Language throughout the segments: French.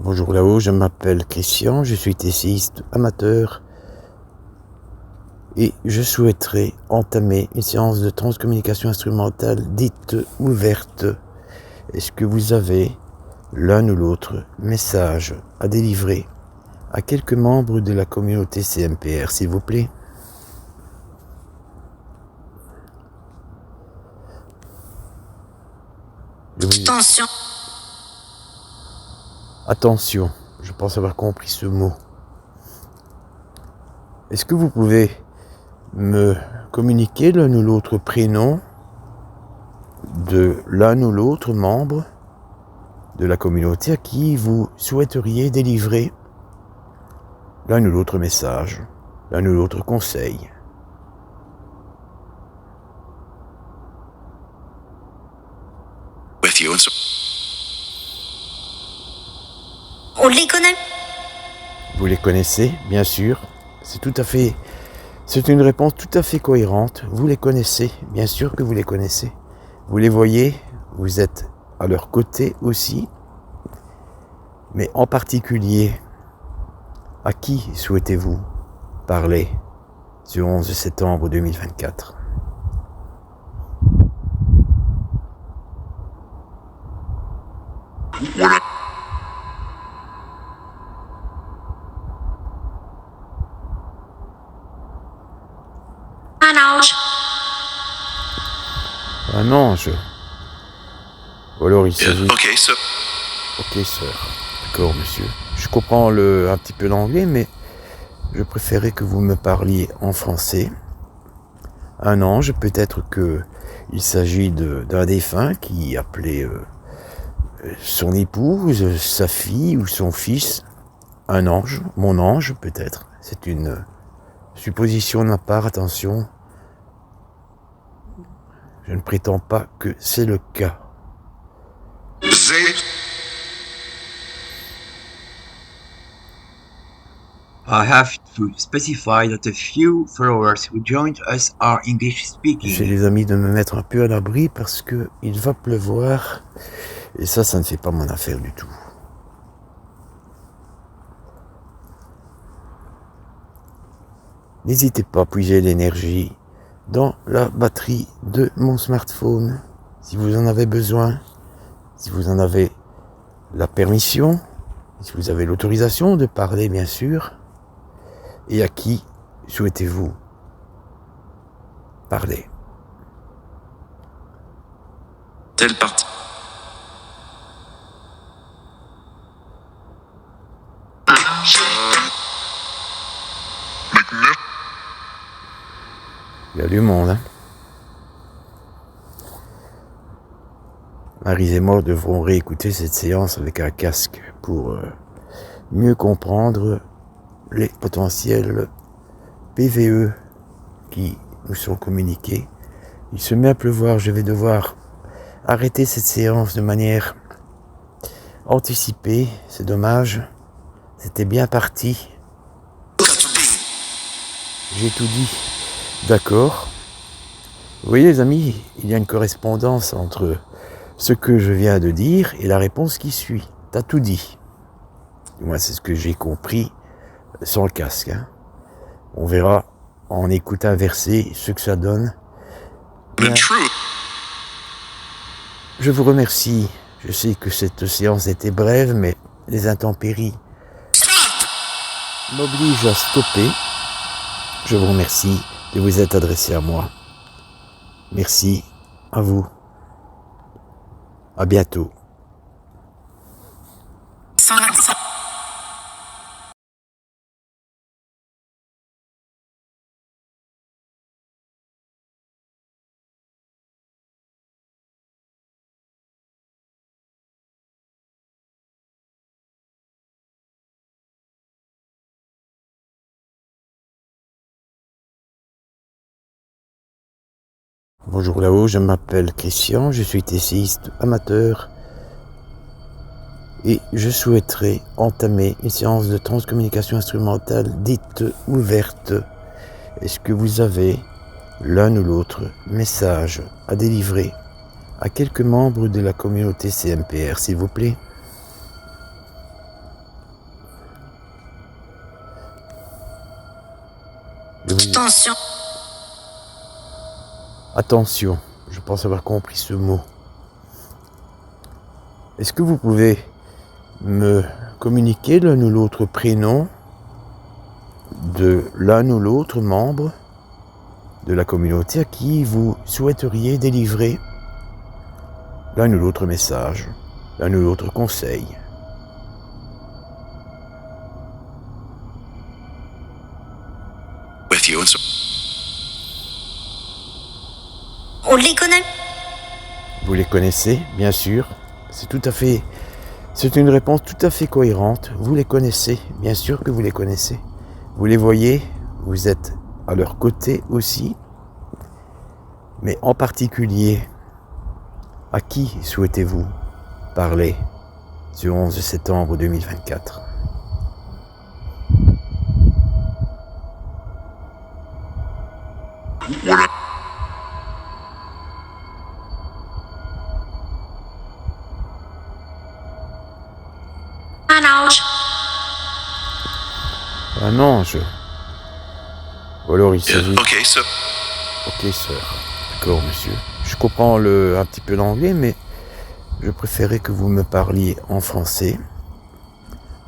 Bonjour là-haut, je m'appelle Christian, je suis essayiste amateur et je souhaiterais entamer une séance de transcommunication instrumentale dite ouverte. Est-ce que vous avez l'un ou l'autre message à délivrer à quelques membres de la communauté CMPR, s'il vous plaît? Attention. Attention, je pense avoir compris ce mot. Est-ce que vous pouvez me communiquer l'un ou l'autre prénom de l'un ou l'autre membre de la communauté à qui vous souhaiteriez délivrer l'un ou l'autre message, l'un ou l'autre conseil? On les connaît. Vous les connaissez, bien sûr. C'est une réponse tout à fait cohérente. Vous les connaissez, bien sûr que vous les connaissez. Vous les voyez, vous êtes à leur côté aussi. Mais en particulier, à qui souhaitez-vous parler ce 11 septembre 2024? Un ange. Un ange. Ou alors il s'agit... Ok, sir. Ok, sir. D'accord, monsieur. Je comprends un petit peu l'anglais, mais je préférais que vous me parliez en français. Un ange, peut-être que il s'agit d'un défunt qui appelait son épouse, sa fille ou son fils un ange, mon ange peut-être. C'est une supposition de ma part, attention. Je ne prétends pas que c'est le cas. I have to specify that a few followers who joined us are English J'ai speaking. les amis de me mettre un peu à l'abri parce que il va pleuvoir et ça ne fait pas mon affaire du tout. N'hésitez pas à puiser l'énergie dans la batterie de mon smartphone si vous en avez besoin, si vous en avez la permission, si vous avez l'autorisation de parler bien sûr. Et à qui souhaitez-vous parler? Telle partie. Il y a du monde, hein. Maryse et moi devront réécouter cette séance avec un casque pour mieux comprendre les potentiels PVE qui nous sont communiqués. Il se met à pleuvoir, je vais devoir arrêter cette séance de manière anticipée, c'est dommage, c'était bien parti. J'ai tout dit, d'accord. Vous voyez les amis, il y a une correspondance entre ce que je viens de dire et la réponse qui suit. T'as tout dit. Moi c'est ce que j'ai compris sans le casque, hein. On verra en écoutant un verset ce que ça donne. Bien. Je vous remercie. Je sais que cette séance était brève, mais les intempéries m'obligent à stopper. Je vous remercie de vous être adressé à moi. Merci à vous. À bientôt. Bonjour là-haut, je m'appelle Christian, je suis essayiste amateur et je souhaiterais entamer une séance de transcommunication instrumentale dite ouverte. Est-ce que vous avez l'un ou l'autre message à délivrer à quelques membres de la communauté CMPR, s'il vous plaît? Attention. Attention, je pense avoir compris ce mot. Est-ce que vous pouvez me communiquer l'un ou l'autre prénom de l'un ou l'autre membre de la communauté à qui vous souhaiteriez délivrer l'un ou l'autre message, l'un ou l'autre conseil? With you and so. On les connaît. Vous les connaissez, bien sûr. C'est une réponse tout à fait cohérente. Vous les connaissez, bien sûr que vous les connaissez. Vous les voyez, vous êtes à leur côté aussi. Mais en particulier, à qui souhaitez-vous parler ce 11 septembre 2024? Un ange. Un ange. Ou alors il s'agit... Okay, so. Ok, sœur. D'accord, monsieur. Je comprends un petit peu l'anglais, mais je préférais que vous me parliez en français.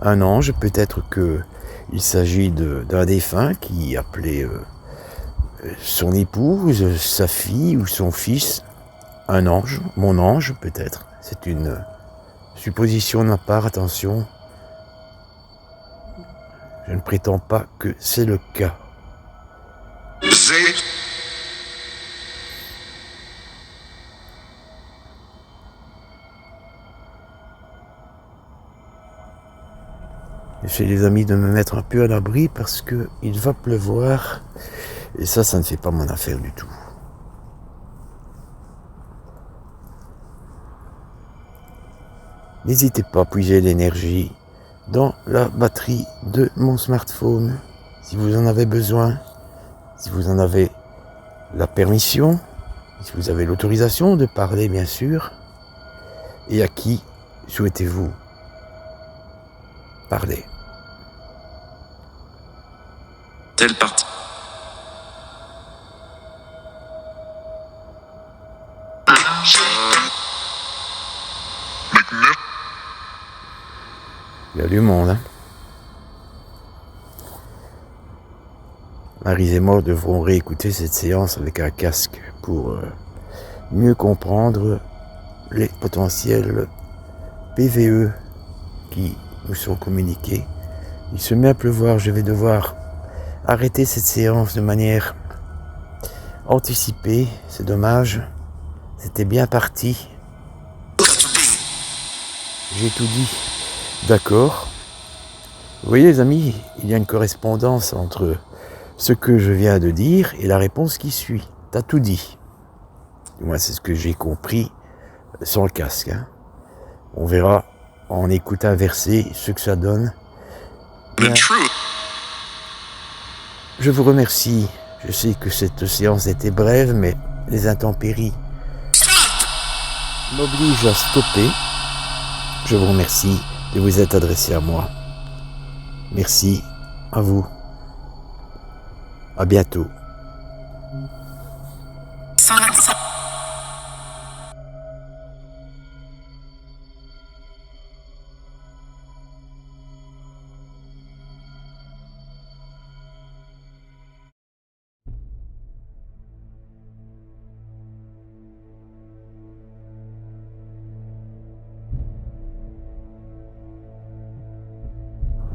Un ange, peut-être qu'il s'agit d'un défunt qui appelait son épouse, sa fille ou son fils un ange, mon ange peut-être. C'est une supposition de ma part, attention. Je ne prétends pas que c'est le cas. J'ai les amis de me mettre un peu à l'abri parce que il va pleuvoir et ça ne fait pas mon affaire du tout. N'hésitez pas à puiser l'énergie dans la batterie de mon smartphone si vous en avez besoin, si vous en avez la permission, si vous avez l'autorisation de parler bien sûr. Et à qui souhaitez-vous parler? Telle partie. Il y a du monde, hein. Maryse et moi devrons réécouter cette séance avec un casque pour mieux comprendre les potentiels PVE qui nous sont communiqués. Il se met à pleuvoir, je vais devoir arrêter cette séance de manière anticipée, c'est dommage, c'était bien parti. J'ai tout dit, d'accord. Vous voyez les amis, il y a une correspondance entre ce que je viens de dire et la réponse qui suit. T'as tout dit. Moi c'est ce que j'ai compris sans le casque, hein. On verra en écoutant un verset ce que ça donne. Bien. Je vous remercie. Je sais que cette séance était brève, mais les intempéries m'obligent à stopper. Je vous remercie de vous être adressé à moi. Merci à vous. À bientôt.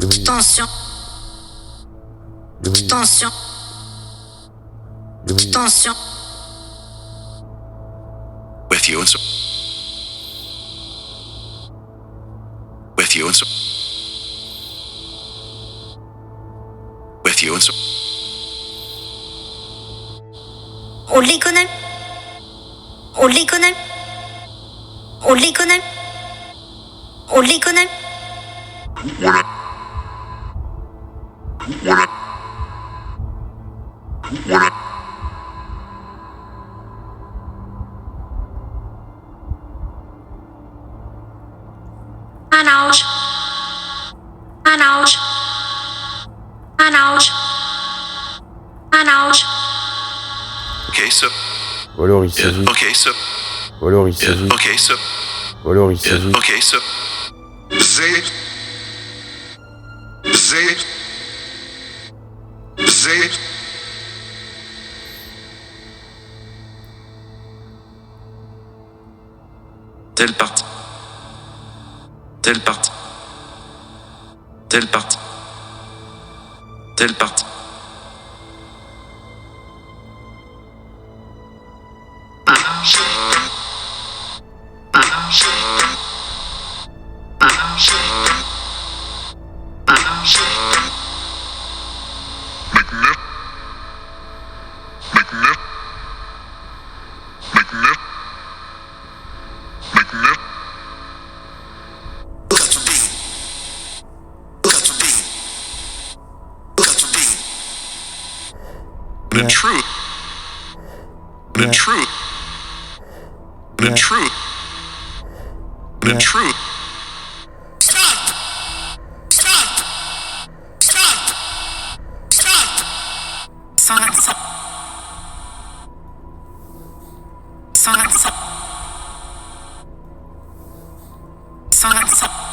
Attention. Attention. Attention. With you and so. With you and so. With you and so. On les connaît. On les connaît. On les connaît. On les connaît. Un ange. Un ange. Un ange. Un ange. Okay, so. Ou alors il s'agit, Okay, so. ou alors il s'agit, Okay, so. ou alors il s'agit, Okay, so. Zé. Zé. Zé. Telle partie. Telle partie. Telle partie. Telle partie. The truth. The truth. The truth. The truth. Stop! Stop! Stop! Stop! Silence. Silence. Silence.